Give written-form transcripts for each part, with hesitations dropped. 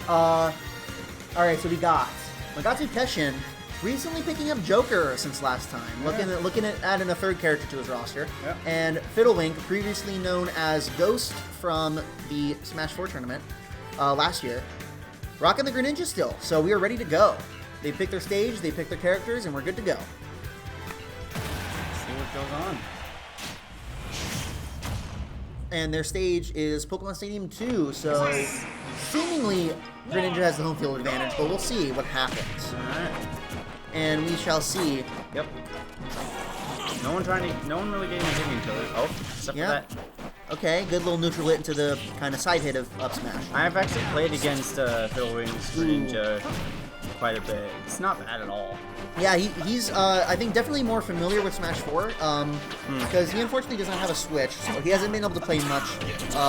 Alright, so we got Magatsu Keshin recently picking up Joker since last time. Yeah. Looking at adding a third character to his roster. Yeah. And Fiddlewink, previously known as Ghost from the Smash 4 tournament last year, rocking the Greninja still. So we are ready to go. They picked their stage, they picked their characters, and we're good to go. See what goes on. And their stage is Pokemon Stadium 2, so seemingly Greninja has the home field advantage, but we'll see what happens. Alright. And we shall see. Yep. No one really getting a hitting killer. Oh, except for that. Okay, good little neutral hit into the kind of side hit of up smash. I've actually played against Fiddlewink's Greninja quite a bit. It's not bad at all. Yeah, he's I think definitely more familiar with Smash 4 because he unfortunately does not have a Switch, so he hasn't been able to play much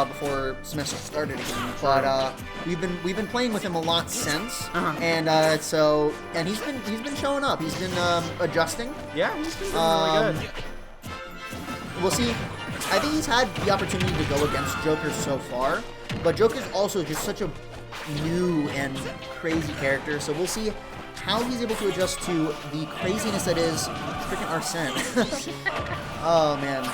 before semester started again. But we've been playing with him a lot since, and he's been showing up. He's been adjusting. Yeah, he's been really good. We'll see. I think he's had the opportunity to go against Joker so far, but Joker's also just such a new and crazy character, so we'll see how he's able to adjust to the craziness that is freaking Arsene. Oh, man.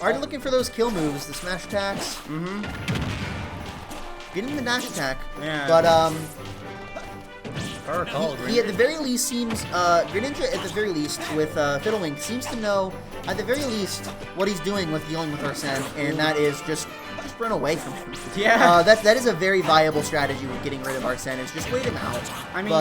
Already looking for those kill moves, the smash attacks. Getting the dash attack. Yeah. But, he at the very least seems, Greninja at the very least with Fiddlewink seems to know at the very least what he's doing with dealing with Arsene, and that is just run away from him. Yeah. That is a very viable strategy with getting rid of Arsene, is just wait him out. I mean,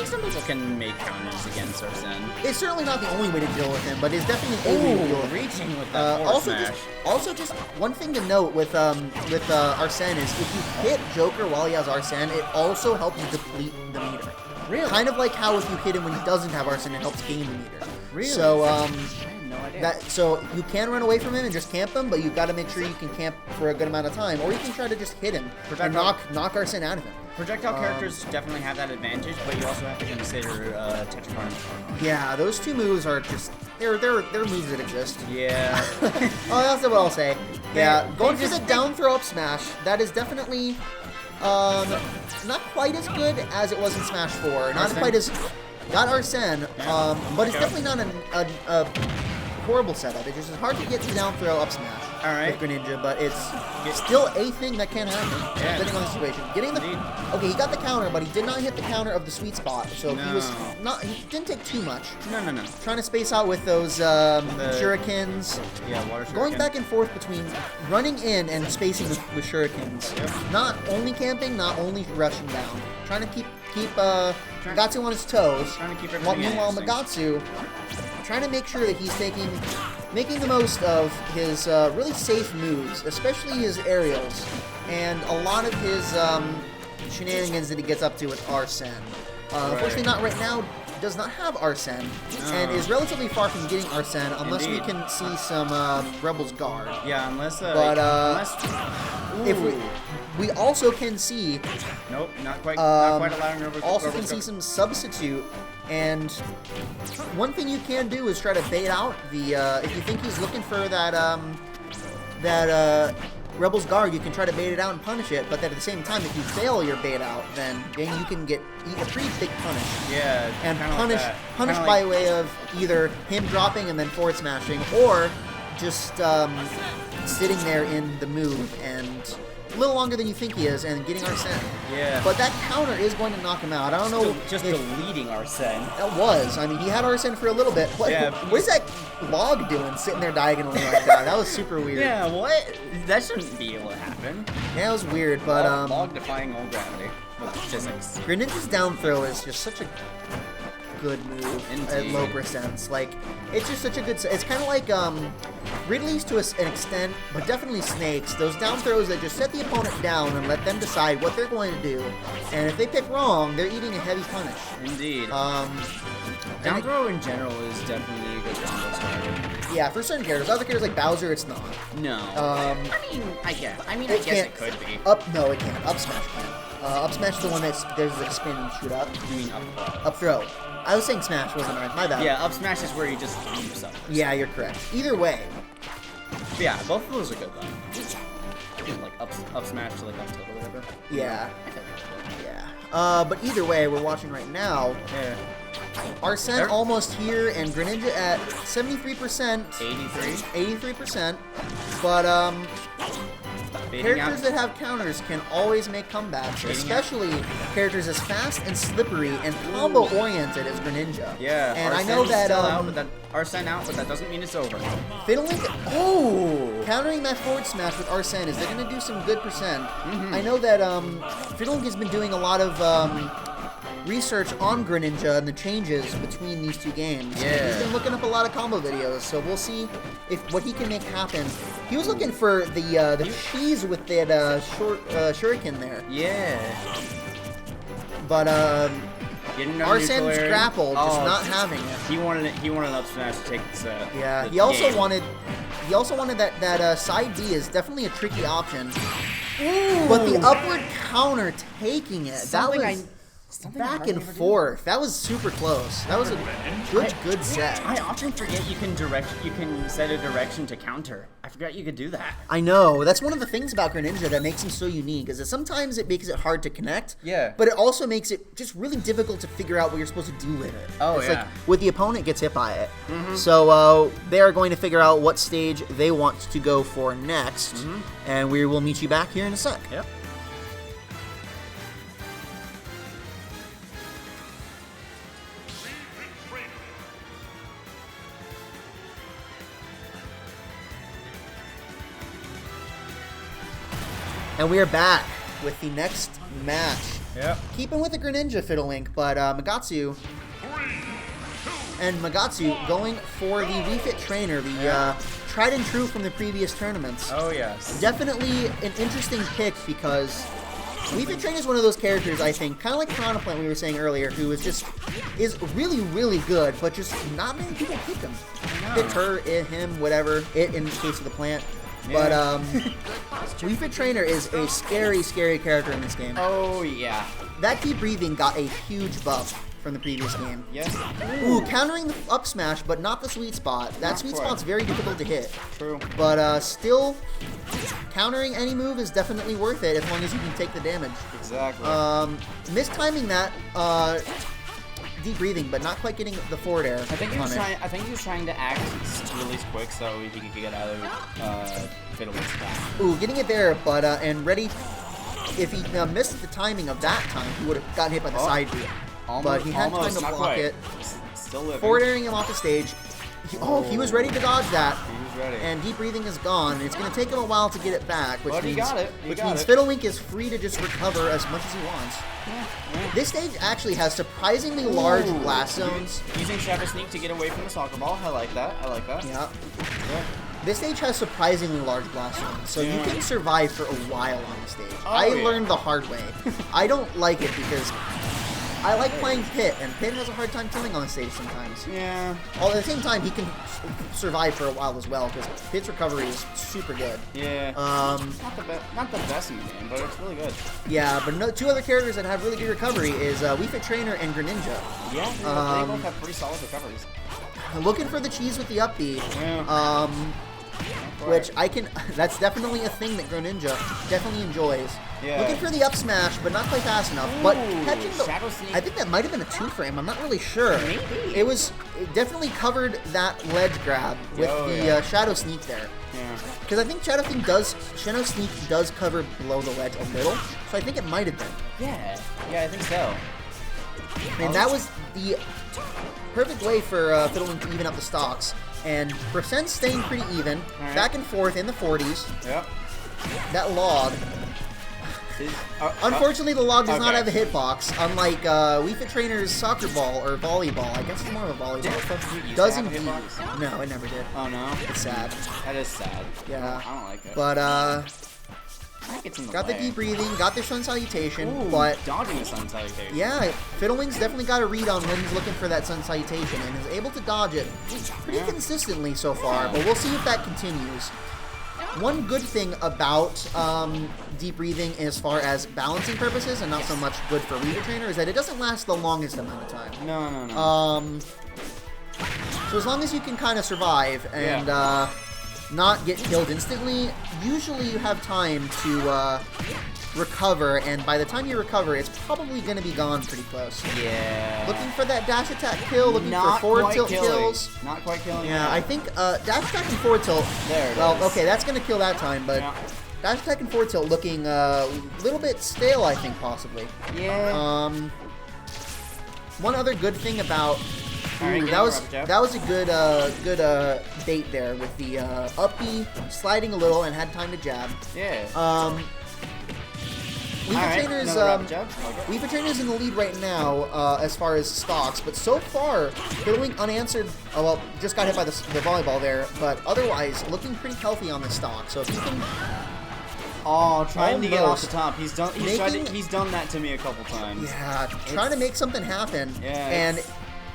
some people can make counters against Arsene. It's certainly not the only way to deal with him, but it's definitely a way to deal with him. Reaching with that forward smash. Also, just one thing to note with Arsene is if you hit Joker while he has Arsene, it also helps deplete the meter. Really? Kind of like how if you hit him when he doesn't have Arsene, it helps gain the meter. Really? So, I had no idea. So you can run away from him and just camp him, but you've got to make sure you can camp for a good amount of time, or you can try to just hit him and knock Arsene out of him. Projectile characters definitely have that advantage, but you also have to consider Tetrakarn. Yeah, those two moves are just they're moves that exist. Yeah. Oh, that's what I'll say. Yeah, going for the down throw up smash, that is definitely not quite as good as it was in Smash 4. Not quite as got Arsene, but it's definitely not a horrible setup. It's just hard to get the down throw up smash with Greninja, but it's still a thing that can happen depending on the situation. Okay, he got the counter, but he did not hit the counter of the sweet spot, so he didn't take too much. No. Trying to space out with those shurikens. Yeah, water shuriken. Going back and forth between running in and spacing with shurikens. Yep. Not only camping, not only rushing down. Trying to keep Magatsu on his toes. Trying to keep everything Meanwhile, Magatsu trying to make sure that he's making the most of his really safe moves, especially his aerials, and a lot of his shenanigans that he gets up to with Arsene. Unfortunately, not right now. Does not have Arsene, and is relatively far from getting Arsene, unless we can see some Rebel's Guard. Yeah, unless. If we also can see. Nope, not quite allowing Rebel's. Also can see some substitute. And one thing you can do is try to bait out the, if you think he's looking for that Rebel's Guard, you can try to bait it out and punish it, but then at the same time, if you fail your bait out, then you can eat a pretty big punish. Yeah, and punish by way of either him dropping and then forward smashing, or just sitting there in the move and a little longer than you think he is and getting Arsene. Yeah. But that counter is going to knock him out. I don't know. Just deleting Arsene. It was. I mean, he had Arsene for a little bit. What is that log doing sitting there diagonally like that? That was super weird. Yeah, what? That shouldn't be able to happen. Yeah, it was weird, but log defying all gravity with physics. Greninja's down throw is just such a good move at low percents. Like, it's just such a good. It's kind of like Ridley's to an extent, but definitely Snake's. Those down throws that just set the opponent down and let them decide what they're going to do. And if they pick wrong, they're eating a heavy punish. Indeed. Down throw in general is definitely a good combo starter. Yeah, for certain characters. Other characters like Bowser, it's not. No. I guess it could be. No, it can't. Up smash can. Up smash is the one there's a spin and shoot up. You mean up throw? I was saying smash, wasn't I? My bad. Yeah, up smash is where you just beat yourself. Yeah, you're correct. Either way. Yeah, both of those are good though. like up smash to like up tilt or whatever. Yeah. But either way, we're watching right now. Yeah. Arsene almost here, and Greninja at 73%. 83%. But, Baiting characters out. that have counters can always make comebacks, especially characters as fast and slippery and combo-oriented as Greninja. Yeah, and Arsene's I know that, still out, but Arsene out, but that doesn't mean it's over. Fiddlewink, countering that forward smash with Arsene, is they're going to do some good percent. I know that Fiddlewink has been doing a lot of research on Greninja and the changes between these two games. Yeah. He's been looking up a lot of combo videos, so we'll see what he can make happen. He was looking for the cheese with that short shuriken there. Yeah. But Arsene's nuclear. grapple, just not having it. He wanted an up smash to take this. Yeah. He also wanted that side B is definitely a tricky option. Ooh. But the upward counter taking it, Something that was back and forth. That was super close. That was a good set. I often forget you can set a direction to counter. I forgot you could do that. I know. That's one of the things about Greninja that makes him so unique, is that sometimes it makes it hard to connect. Yeah. But it also makes it just really difficult to figure out what you're supposed to do with it. Oh, it's yeah. like with the opponent gets hit by it. So they are going to figure out what stage they want to go for next. And we will meet you back here in a sec. Yep. And we are back with the next match. Yep. Keeping with the Greninja Fiddlewink, but Magatsu going for the W.F.Trainer, the tried and true from the previous tournaments. Oh yes. Definitely an interesting pick because W.F.Trainer is one of those characters, I think, kind of like Chronoplant we were saying earlier, who is really, really good, but just not many people pick him. Pick her, him, whatever, it in the case of the plant. Yeah. But W.F.Trainer is a scary, scary character in this game. Oh yeah. That deep breathing got a huge buff from the previous game. Yes. Ooh, countering the up smash, but not the sweet spot. That Not sweet quite. spot's very difficult to hit. True. But still, countering any move is definitely worth it as long as you can take the damage. Exactly. Mistiming that deep breathing, but not quite getting the forward air. I think he was trying to act really quick so he could get out of Fiddlewink's back. Ooh, getting it there, but and ready. If he missed the timing of that time, he would have gotten hit by the side B. But he had time to block it. Still living. Forward airing him off the stage. He was ready to dodge that. He was ready. And deep breathing is gone. It's going to take him a while to get it back, which But he means, got it. He which got means it. Fiddlewink is free to just recover as much as he wants. This stage actually has surprisingly large blast zones. Using Shadow Sneak to get away from the soccer ball. I like that. Yeah. This stage has surprisingly large blast zones, so you can survive for a while on the stage. I learned the hard way. I don't like it because I like playing Pit, and Pit has a hard time killing on the stage sometimes. Yeah. Although at the same time, he can survive for a while as well, because Pit's recovery is super good. Yeah. Not the best in the game, but it's really good. Yeah, but two other characters that have really good recovery is W.F.Trainer and Greninja. Yeah, they both have pretty solid recoveries. Looking for the cheese with the up B. Yeah. Which that's definitely a thing that Greninja definitely enjoys. Yeah. Looking for the up smash, but not quite fast enough. But catching the, Shadow Sneak. I think that might have been a 2-frame. I'm not really sure. Maybe. It definitely covered that ledge grab with Shadow Sneak there. Yeah. Because I think Shadow Sneak does cover below the ledge a little, so I think it might have been. Yeah. Yeah, I think so. And that was the perfect way for Fiddlewink to even up the stocks. And percent staying pretty even, back and forth in the 40s. Yep. That log. Unfortunately, the log does not have a hitbox, unlike W.F.Trainer's soccer ball or volleyball. I guess it's more of a volleyball. Does indeed. No, it never did. Oh no. It's sad. That is sad. Yeah. I don't like it. But got the deep breathing, got the sun salutation, Ooh, but dodging the sun salutation. yeah, Fiddlewink's definitely got a read on when he's looking for that sun salutation and is able to dodge it pretty consistently so far, but we'll see if that continues. One good thing about deep breathing as far as balancing purposes and not so much good for W.F.Trainer is that it doesn't last the longest amount of time. No. So as long as you can kind of survive and not get killed instantly, usually you have time to recover, and by the time you recover, it's probably going to be gone pretty close. Yeah. Looking for that dash attack kill, looking for forward tilt kills. Not quite killing. Yeah, I think dash attack and forward tilt. There it well, is. okay, that's going to kill that time, but dash attack and forward tilt looking a little bit stale, I think, possibly. Yeah. One other good thing about Right, that was a good bait there with the up B sliding a little and had time to jab. Yeah. W.F.Trainer's in the lead right now as far as stocks, but so far, fiddlewink unanswered. Oh, well, just got hit by the volleyball there, but otherwise looking pretty healthy on the stock. So if you can, trying to get off the top. He's done that to me a couple times. Yeah, trying to make something happen. Yeah. And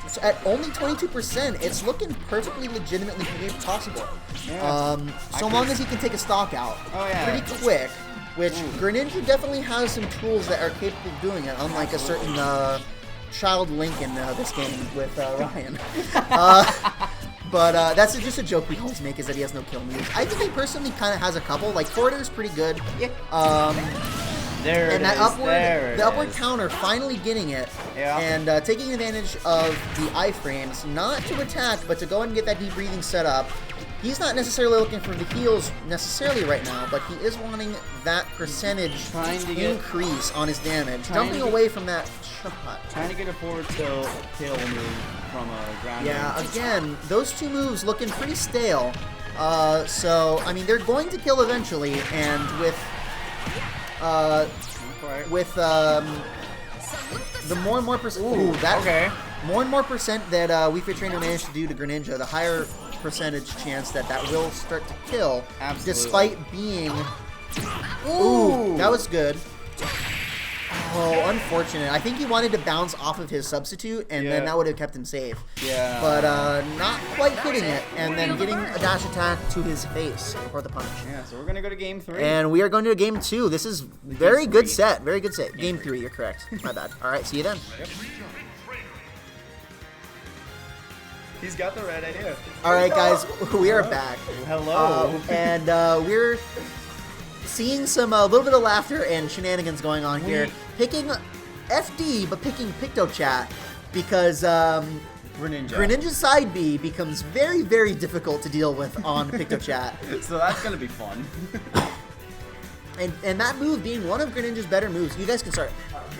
so at only 22%, it's looking perfectly legitimately possible. Yeah. So long as he can take a stock out. Oh yeah. Pretty quick. Which Greninja definitely has some tools that are capable of doing it, unlike a certain child Link in this game with Ryan. But that's just a joke we always make, is that he has no kill moves. I think he personally kind of has a couple. Like, forwarder's pretty good. Yeah. There and it that is. upward counter, finally getting it, and taking advantage of the iframes, not to attack, but to go and get that deep breathing set up. He's not necessarily looking for the heals necessarily right now, but he is wanting that percentage increase on his damage, jumping away from that shot. Trying to get a forward tilt kill move from a ground. Yeah, again, those two moves looking pretty stale. So, I mean, they're going to kill eventually, and with the more and more percent, more and more percent that W.F.Trainer managed to do to Greninja, the higher percentage chance that will start to kill. Absolutely. Despite being... Ooh, that was good. Oh, unfortunate. I think he wanted to bounce off of his substitute, and then that would have kept him safe. Yeah. But not quite hitting it, and then getting a dash attack to his face for the punch. Yeah, so we're going to go to game 3. And we are going to game 2. This is very good set. Very good set. Game 3, you're correct. My bad. All right, see you then. Yep. He's got the right idea. All right, guys, we are back. Hello. And we're seeing some a little bit of laughter and shenanigans going on here. Picking FD, but picking PictoChat because Greninja's side B becomes very, very difficult to deal with on PictoChat. So that's gonna be fun. And that move being one of Greninja's better moves. You guys can start.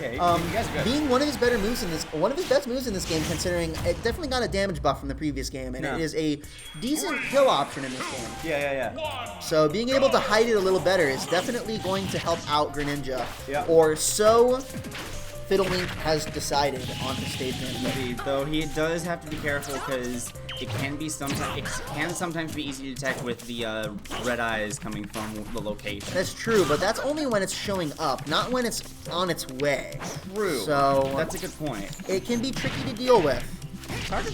Yeah, you guys are good. Being one of his better moves in this, one of his best moves in this game, considering it definitely got a damage buff from the previous game, and it is a decent kill option in this game. Yeah. So being able to hide it a little better is definitely going to help out Greninja. Yeah. Or so fiddlewink has decided on his stage manager. Indeed, though he does have to be careful because it can sometimes be easy to detect with the red eyes coming from the location. That's true, but that's only when it's showing up, not when it's on its way. True. So that's a good point. It can be tricky to deal with. It's hard to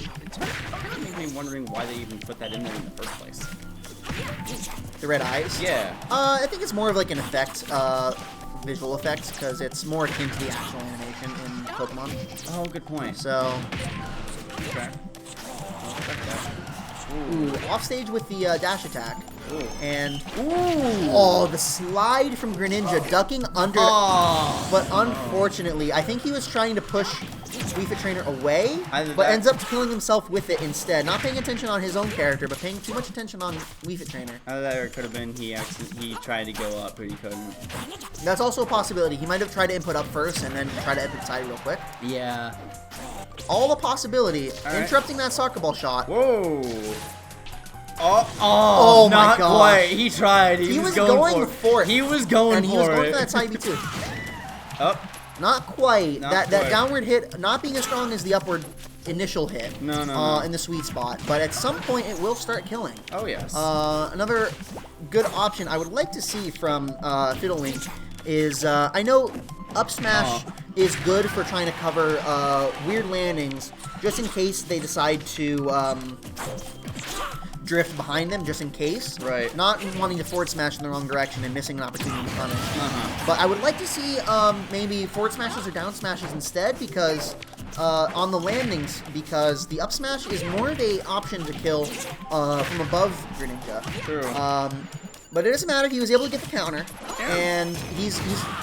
make me wondering why they even put that in there in the first place. The red eyes? Yeah. I think it's more of like an effect, visual effects, because it's more akin to the actual animation in Pokemon. Oh, good point. So, Okay. ooh, off stage with the dash attack. Ooh. And, oh, the slide from Greninja, ducking under. But unfortunately, I think he was trying to push W.F.Trainer away, but ends up killing himself with it instead. Not paying attention on his own character, but paying too much attention on W.F.Trainer. Either that or it could have been he tried to go up, but he couldn't. That's also a possibility. He might have tried to input up first and then try to input side real quick. Yeah. All a possibility. All interrupting that soccer ball shot. Whoa. Oh my God. Quite. He tried. He was going for it. He was going and for it. And he was going for that side B too. Not quite. That downward hit not being as strong as the upward initial hit. No. In the sweet spot. But at some point it will start killing. Oh yes. Another good option I would like to see from fiddlewink is I know up smash is good for trying to cover weird landings just in case they decide to drift behind them, just in case. Right. Not wanting to forward smash in the wrong direction and missing an opportunity to punish. But I would like to see maybe forward smashes or down smashes instead, because on the landings because the up smash is more of a option to kill from above Greninja. True. But it doesn't matter. He was able to get the counter, and he's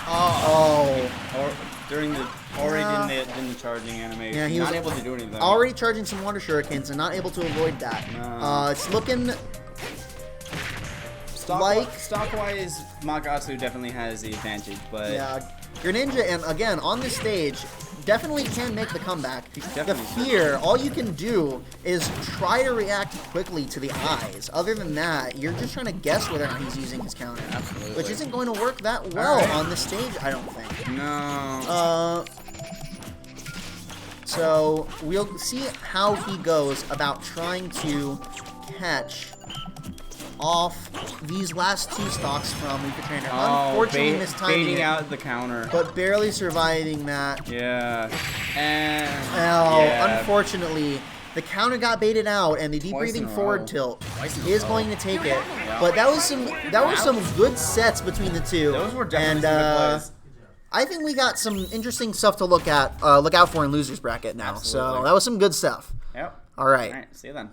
Or during the already in the charging animation. Yeah, he was not able to do anything. Already charging some water shurikens and not able to avoid that. No. It's looking Stock-wise, Magatsu definitely has the advantage, but yeah, Greninja, and again on this stage, definitely can make the comeback. The Definitely. fear, all you can do is try to react quickly to the eyes. Other than that, you're just trying to guess whether or not he's using his counter. Absolutely. Which isn't going to work that well on this stage, I don't think. No. So we'll see how he goes about trying to catch off these last two stocks from W.F.Trainer. Unfortunately, mistiming baiting it, out the counter. but barely surviving that. Yeah. And Unfortunately, the counter got baited out, and the deep Twice breathing in a forward row. tilt Twice in a is row. going to take it. But that was some good sets between the two. Those were definitely and, some good plays. I think we got some interesting stuff to look out for in losers bracket now. So Absolutely. that was some good stuff. Yep. All right. All right. See you then.